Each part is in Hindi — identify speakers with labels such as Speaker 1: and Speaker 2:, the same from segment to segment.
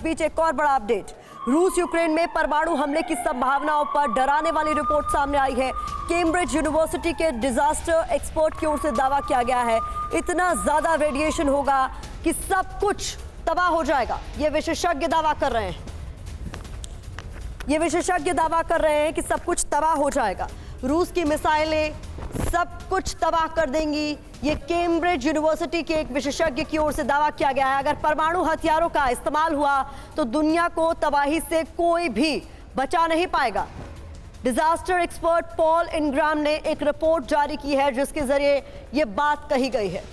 Speaker 1: बीच एक और बड़ा अपडेट। रूस यूक्रेन में परमाणु हमले की संभावनाओं पर डराने वाली रिपोर्ट सामने आई है। कैम्ब्रिज यूनिवर्सिटी के डिजास्टर एक्सपर्ट की ओर से दावा किया गया है इतना ज्यादा रेडिएशन होगा कि सब कुछ तबाह हो जाएगा। ये विशेषज्ञ दावा कर रहे हैं। कि सब कुछ तबाह हो जाएगा। रूस की मिसाइलें सब कुछ तबाह कर देंगी। ये कैम्ब्रिज यूनिवर्सिटी के एक विशेषज्ञ की ओर से दावा किया गया है। अगर परमाणु हथियारों का इस्तेमाल हुआ तो दुनिया को तबाही से कोई भी बचा नहीं पाएगा। डिजास्टर एक्सपर्ट पॉल इंग्राम ने एक रिपोर्ट जारी की है जिसके जरिए यह बात कही गई है।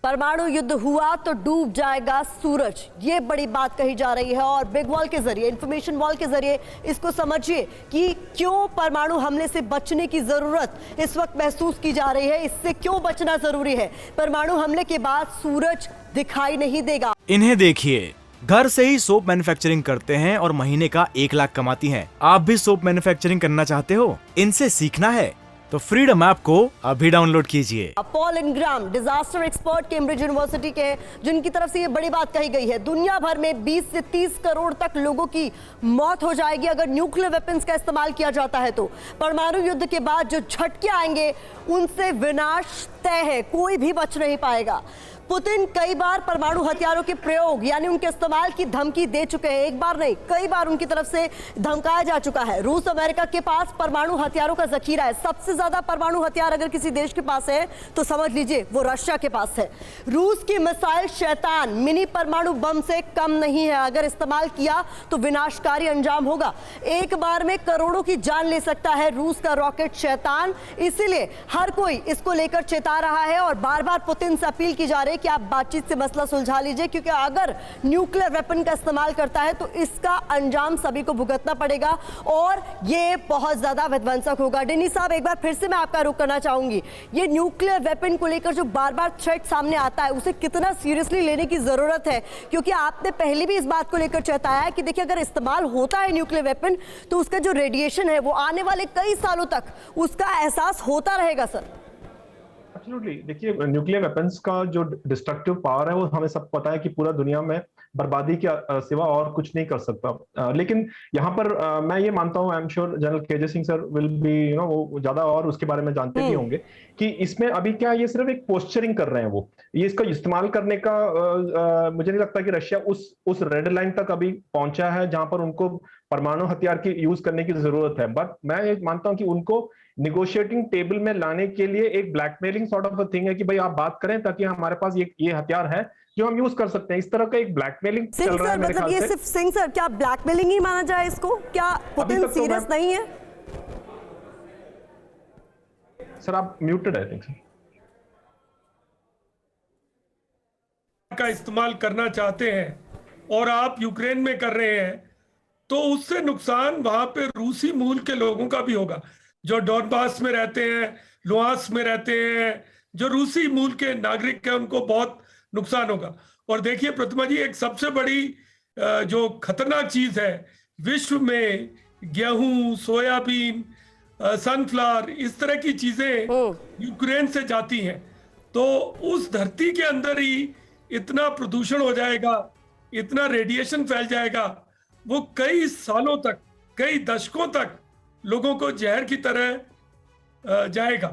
Speaker 1: परमाणु युद्ध हुआ तो डूब जाएगा सूरज, ये बड़ी बात कही जा रही है। और बिग वॉल के जरिए, इंफॉर्मेशन वॉल के जरिए इसको समझिए कि क्यों परमाणु हमले से बचने की जरूरत इस वक्त महसूस की जा रही है। इससे क्यों बचना जरूरी है। परमाणु हमले के बाद सूरज दिखाई नहीं देगा।
Speaker 2: इन्हें देखिए, घर से ही सोप मैन्युफैक्चरिंग करते हैं और महीने का 1 लाख कमाती हैं। आप भी सोप मैन्युफैक्चरिंग करना चाहते हो? इनसे सीखना है तो फ्रीडम ऐप को अभी डाउनलोड कीजिए।
Speaker 1: Paul इंग्राम disaster expert Cambridge university के, जिनकी तरफ से ये बड़ी बात कही गई है। दुनिया भर में 20 से 30 करोड़ तक लोगों की मौत हो जाएगी अगर न्यूक्लियर वेपन्स का इस्तेमाल किया जाता है। तो परमाणु युद्ध के बाद जो झटके आएंगे उनसे विनाश तय है, कोई भी बच नहीं पाएगा। पुतिन कई बार परमाणु हथियारों के प्रयोग यानी उनके इस्तेमाल की धमकी दे चुके हैं। एक बार नहीं, कई बार उनकी तरफ से धमकाया जा चुका है। रूस अमेरिका के पास परमाणु हथियारों का जखीरा है। सबसे ज्यादा परमाणु हथियार अगर किसी देश के पास है तो समझ लीजिए वो रशिया के पास है। रूस की मिसाइल शैतान मिनी परमाणु बम से कम नहीं है। अगर इस्तेमाल किया तो विनाशकारी अंजाम होगा। एक बार में करोड़ों की जान ले सकता है रूस का रॉकेट शैतान। इसीलिए हर कोई इसको लेकर चेता रहा है और बार बार पुतिन से अपील की जा रही है कि आप बातचीत से मसला सुलझा लीजिए, क्योंकि अगर न्यूक्लियर वेपन का इस्तेमाल करता है तो इसका अंजाम सभी को भुगतना पड़ेगा और ये बहुत ज्यादा विध्वंसक होगा। डेनी साहब, एक बार फिर से मैं आपका रुख करना चाहूंगी। ये न्यूक्लियर वेपन को लेकर जो बार बार थ्रेट सामने आता है उसे कितना सीरियसली लेने की जरूरत है? क्योंकि आपने पहले भी इस बात को लेकर चेताया है कि देखिए अगर इस्तेमाल होता है न्यूक्लियर वेपन तो उसका जो रेडिएशन है वो आने वाले कई सालों तक उसका एहसास होता रहेगा। सर
Speaker 3: एब्सोल्युटली, देखिए न्यूक्लियर वेपन्स का जो डिस्ट्रक्टिव पावर है वो हमें सब पता है कि पूरा दुनिया में बर्बादी के सिवा और कुछ नहीं कर सकता। लेकिन यहाँ पर मैं ये मानता हूँ, I am sure general K J Singh sir will be वो ज्यादा और उसके बारे में जानते भी होंगे कि इसमें अभी क्या ये सिर्फ एक पोस्चरिंग कर रहे हैं। वो ये इसका इस्तेमाल करने का मुझे नहीं लगता कि रशिया उस रेड लाइन तक अभी पहुंचा है जहां पर उनको परमाणु हथियार की यूज करने की जरूरत है। बट मैं ये मानता हूं कि उनको निगोशिएटिंग टेबल में लाने के लिए एक blackmailing sort of a thing है कि भाई आप बात करें ताकि हमारे पास ये हथियार है जो हम यूज कर सकते हैं। इस तरह का एक ब्लैकमेलिंग चल रहा है मेरे ख्याल से।
Speaker 1: ये सिर्फ सिंह सर, क्या ब्लैकमेलिंग ही माना जाए इसको? क्या पुतिन सीरियस नहीं है?
Speaker 3: सर आप म्यूटेड, आई थिंक
Speaker 4: का इस्तेमाल करना चाहते हैं और आप यूक्रेन में कर रहे हैं तो उससे नुकसान वहां पे रूसी मूल के लोगों का भी होगा, जो डॉनबास में रहते हैं, लुहांस्क में रहते हैं, जो रूसी मूल के नागरिक हैं, उनको बहुत नुकसान होगा। और देखिए प्रतिमा जी, एक सबसे बड़ी जो खतरनाक चीज है विश्व में, गेहूं, सोयाबीन, सनफ्लावर, इस तरह की चीजें यूक्रेन से जाती हैं। तो उस धरती के अंदर ही इतना प्रदूषण हो जाएगा, इतना रेडिएशन फैल जाएगा, वो कई सालों तक, कई दशकों तक लोगों को जहर की तरह जाएगा।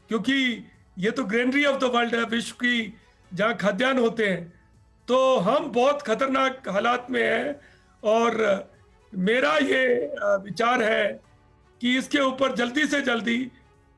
Speaker 4: क्योंकि ये तो ग्रेनरी ऑफ द वर्ल्ड है, विश्व की जहाँ खाद्यान्न होते हैं। तो हम बहुत खतरनाक हालात में हैं और मेरा ये विचार है कि इसके ऊपर जल्दी से जल्दी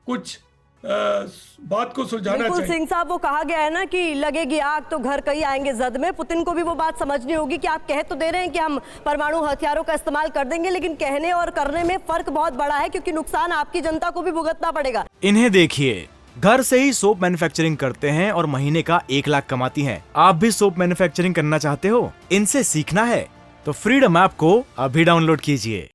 Speaker 4: कुछ बात को सुलझाना चाहिए।
Speaker 1: सिंह साहब, वो कहा गया है ना कि लगेगी आग तो घर कहीं आएंगे जद में। पुतिन को भी वो बात समझनी होगी कि आप कह तो दे रहे हैं कि हम परमाणु हथियारों का इस्तेमाल कर देंगे, लेकिन कहने और करने में फर्क बहुत बड़ा है, क्योंकि नुकसान आपकी जनता को भी भुगतना पड़ेगा।
Speaker 2: इन्हें देखिए, घर से ही सोप मैन्युफैक्चरिंग करते हैं और महीने का 1 लाख कमाती हैं। आप भी सोप मैन्युफैक्चरिंग करना चाहते हो? इनसे सीखना है तो फ्रीडम ऐप को अभी डाउनलोड कीजिए।